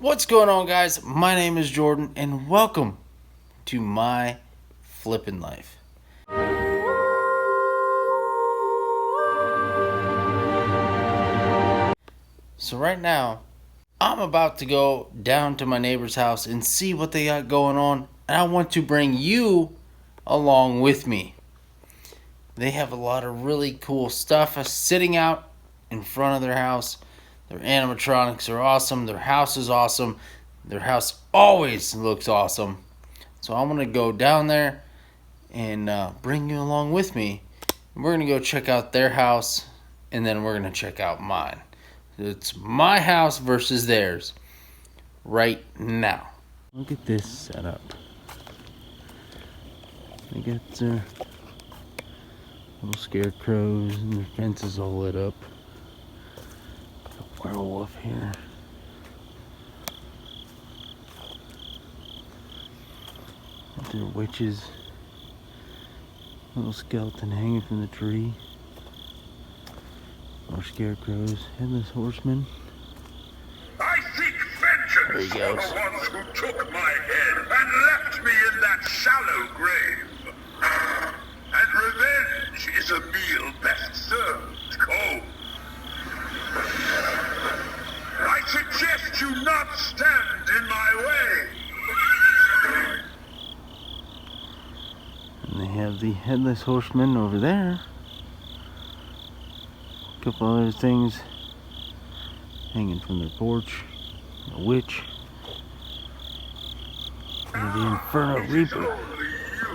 What's going on, guys? My name is Jordan, and welcome to my flippin' life. So right now, I'm about to go down to my neighbor's house and see what they got going on, and I want to bring you along with me. They have a lot of really cool stuff sitting out in front of their house. Their animatronics are awesome. Their house is awesome. Their house always looks awesome. So I'm going to go down there and bring you along with me. We're going to go check out their house, and then we're going to check out mine. It's my house versus theirs right now. Look at this setup. They got their little scarecrows and their fences all lit up. A werewolf here. There are witches. Little skeleton hanging from the tree. More scarecrows. Headless horseman. I seek vengeance There he for goes. the ones who took my head and left me in that shallow grave. And revenge is a meal best served cold. I suggest you not stand in my way. And they have the headless horseman over there. A couple other things hanging from their porch. A witch. And the Inferno Reaper.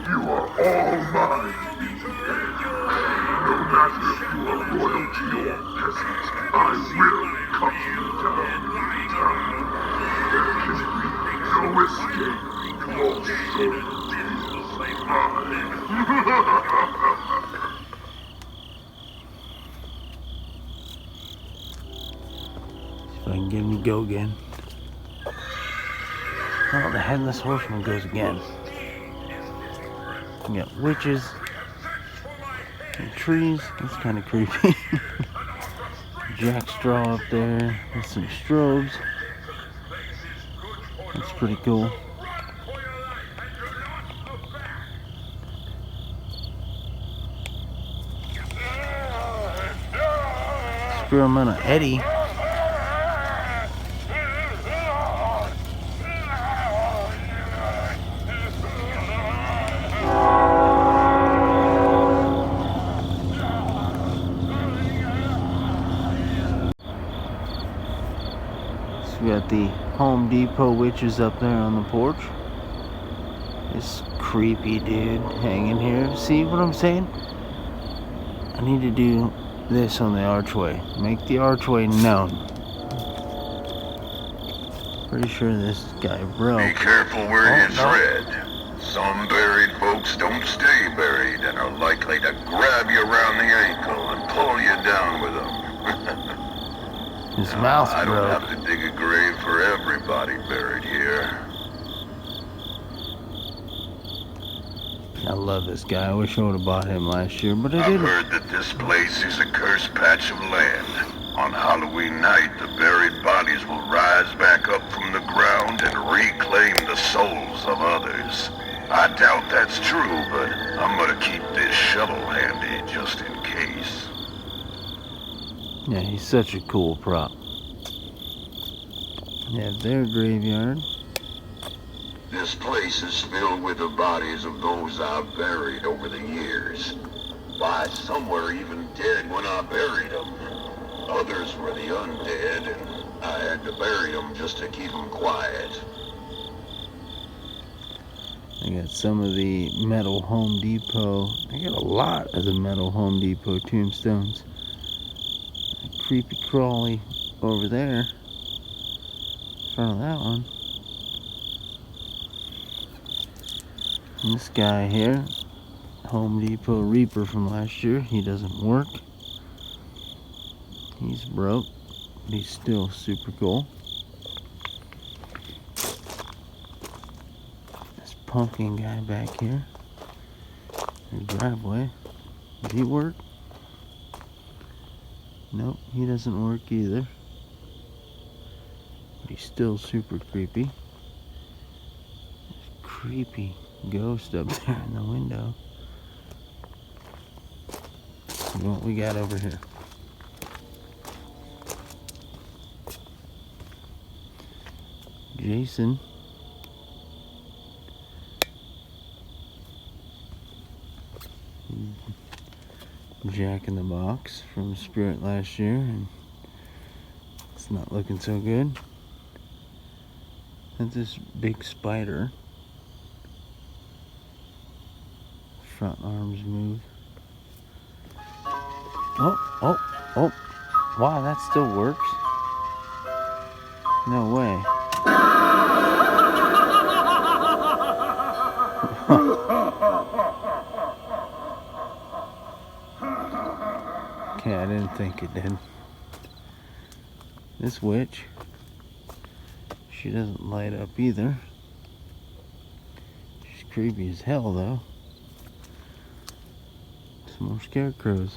You are all mine. No matter if you are royalty or peasant, I will cut you down. There can be no escape. Your soul is mine. See if I can get him to go again. Oh, the headless horseman goes again. We got witches and trees. That's kind of creepy. Jack Straw up there with some strobes. That's pretty cool. Experimental Eddie. So we got the Home Depot witches up there on the porch. This creepy dude hanging here. See what I'm saying? I need to do this on the archway. Make the archway known. Pretty sure this guy broke. Be careful where you Oh, no. tread. Some buried folks don't stay buried and are likely to grab you around the ankle and pull you down with them. His mouth I don't broke. have to dig a grave for everybody buried here. I love this guy. I wish I would have bought him last year, but I I've didn't. heard that this place is a cursed patch of land. On Halloween night, the buried bodies will rise back up from the ground and reclaim the souls of others. I doubt that's true, but I'm gonna keep this shovel handy just in case. Yeah, he's such a cool prop. Yeah, their graveyard. This place is filled with the bodies of those I've buried over the years. Why, some were even dead when I buried them. Others were the undead, and I had to bury them just to keep them quiet. I got some of the metal Home Depot. I got a lot of the metal Home Depot tombstones. Creepy crawly over there. In front of that one. And this guy here, Home Depot Reaper from last year, he doesn't work. He's broke, but he's still super cool. This pumpkin guy back here, the driveway, does he work? Nope, he doesn't work either. But he She's still super creepy. Creepy ghost up there in the window. What we got over here? Jason. Jack in the Box from Spirit last year, and it's not looking so good. That's this big spider. Front arms move. Oh. Wow, that still works. No way. Okay, I didn't think it did. This witch, she doesn't light up either. She's creepy as hell though. Some more scarecrows.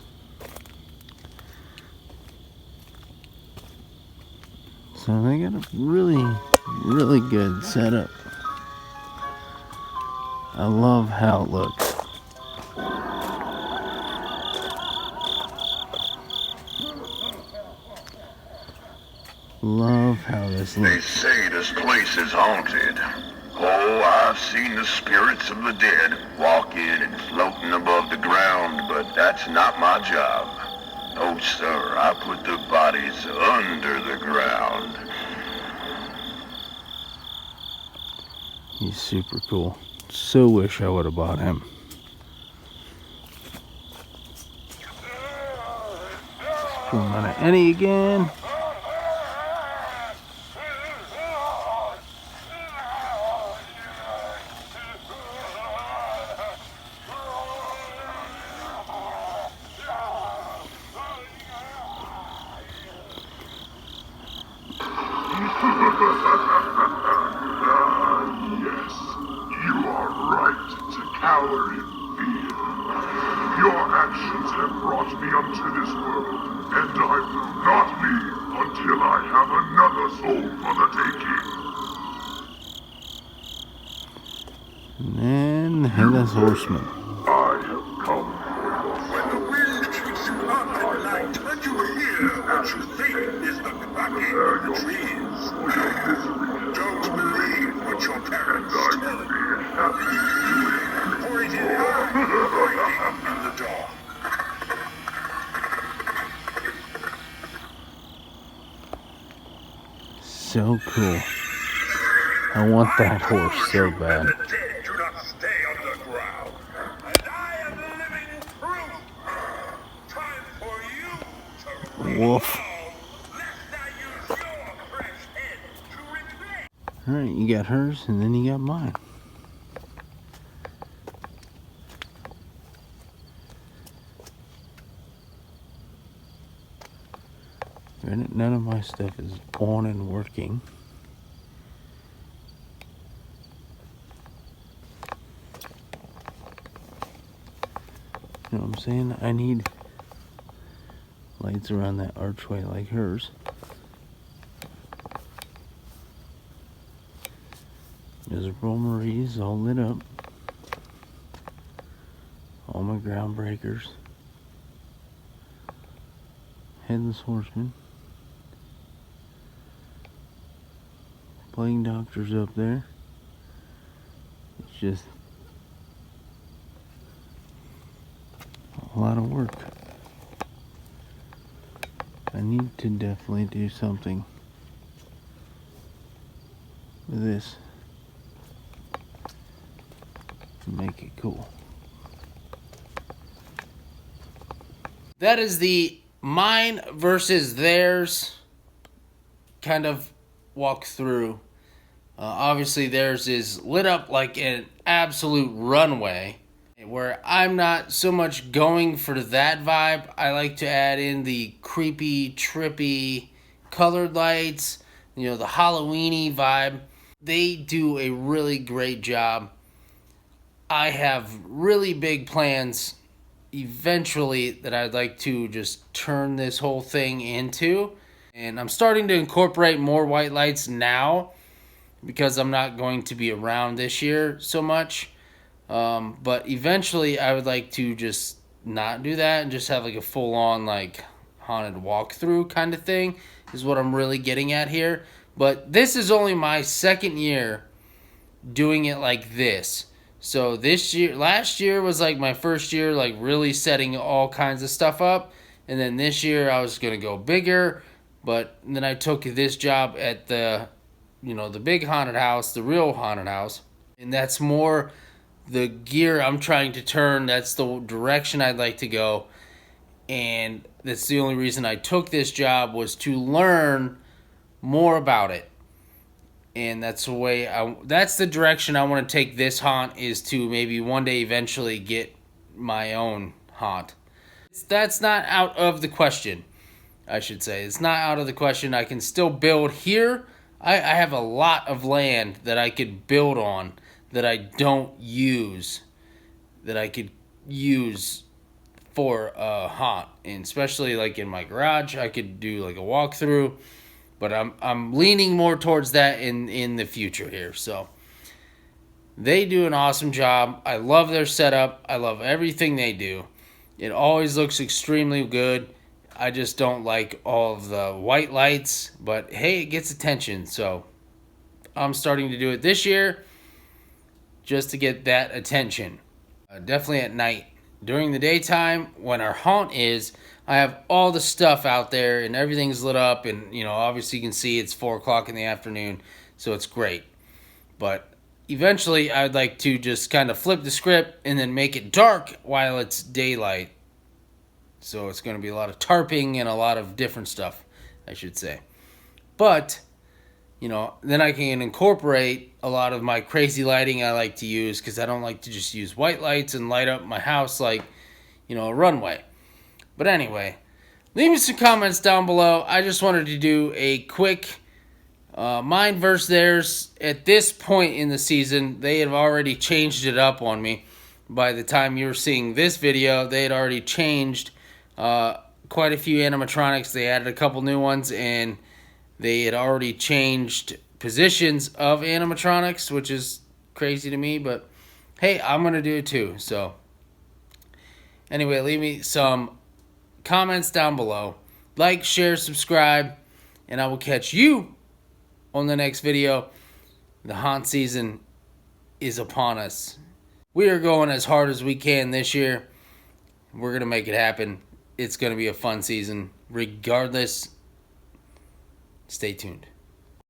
So they got a really good setup. I love how it looks. Love how this They looks. say this place is haunted. Oh, I've seen the spirits of the dead walking and floating above the ground, but that's not my job. No, sir, I put the bodies under the ground. He's super cool. So wish I would have bought him. Put him on an Annie again. Yes, you are right to cower in fear. Your actions have brought me unto this world, and I will not leave until I have another soul for the taking. And then the Headless Horseman. I have come for your When the wind keeps you up at night, and you hear what you think is the cracking of the trees. Don't believe what your parents tell you. For it is I hiding in the dark. So cool. I want that horse so bad. The dead do not stay underground. And I am living proof. Time for you to Woof. lest I use your fresh head to revenge. Alright, you got hers and then you got mine. Granted, none of my stuff is on and working. You know what I'm saying? I need lights around that archway like hers. Miserable Marie's all lit up. All my ground breakers. Headless Horseman. Plague Doctor's up there. It's just a lot of work. I need to definitely do something with this to make it cool. That is the mine versus theirs kind of walk through. Obviously theirs is lit up like an absolute runway, where I'm not so much going for that vibe. I like to add in the creepy, trippy colored lights, the Halloween-y vibe. They do a really great job. I have really big plans eventually that I'd like to just turn this whole thing into. And I'm starting to incorporate more white lights now because I'm not going to be around this year so much. But eventually I would like to just not do that and just have like a full-on like haunted walkthrough kind of thing is what I'm really getting at here. But this is only my second year doing it like this. So last year was like my first year like really setting all kinds of stuff up. And then this year I was going to go bigger. But then I took this job at the big haunted house, the real haunted house. And that's more the gear I'm trying to turn. That's the direction I'd like to go. And that's the only reason I took this job, was to learn more about it. And that's the direction I want to take this haunt, is to maybe one day eventually get my own haunt. That's not out of the question, I should say. It's not out of the question. I can still build here. I have a lot of land that I could build on that I don't use, that I could use for a haunt. And especially like in my garage, I could do like a walkthrough. But I'm leaning more towards that in the future here. So they do an awesome job. I love their setup. I love everything they do. It always looks extremely good. I just don't like all of the white lights. But hey, it gets attention. So I'm starting to do it this year just to get that attention. Definitely at night. During the daytime, when our haunt is, I have all the stuff out there and everything's lit up, and obviously you can see it's 4 o'clock in the afternoon, so it's great. But eventually I'd like to just kind of flip the script and then make it dark while it's daylight. So it's going to be a lot of tarping and a lot of different stuff, I should say. But then I can incorporate a lot of my crazy lighting I like to use, because I don't like to just use white lights and light up my house like, a runway. But anyway, leave me some comments down below. I just wanted to do a quick mine versus theirs. At this point in the season, they have already changed it up on me. By the time you're seeing this video, they had already changed quite a few animatronics. They added a couple new ones, and they had already changed positions of animatronics, which is crazy to me, but hey, I'm going to do it too. So anyway, leave me some comments down below. Like, share, subscribe, and I will catch you on the next video. The haunt season is upon us. We are going as hard as we can this year. We're going to make it happen. It's going to be a fun season regardless. Stay tuned.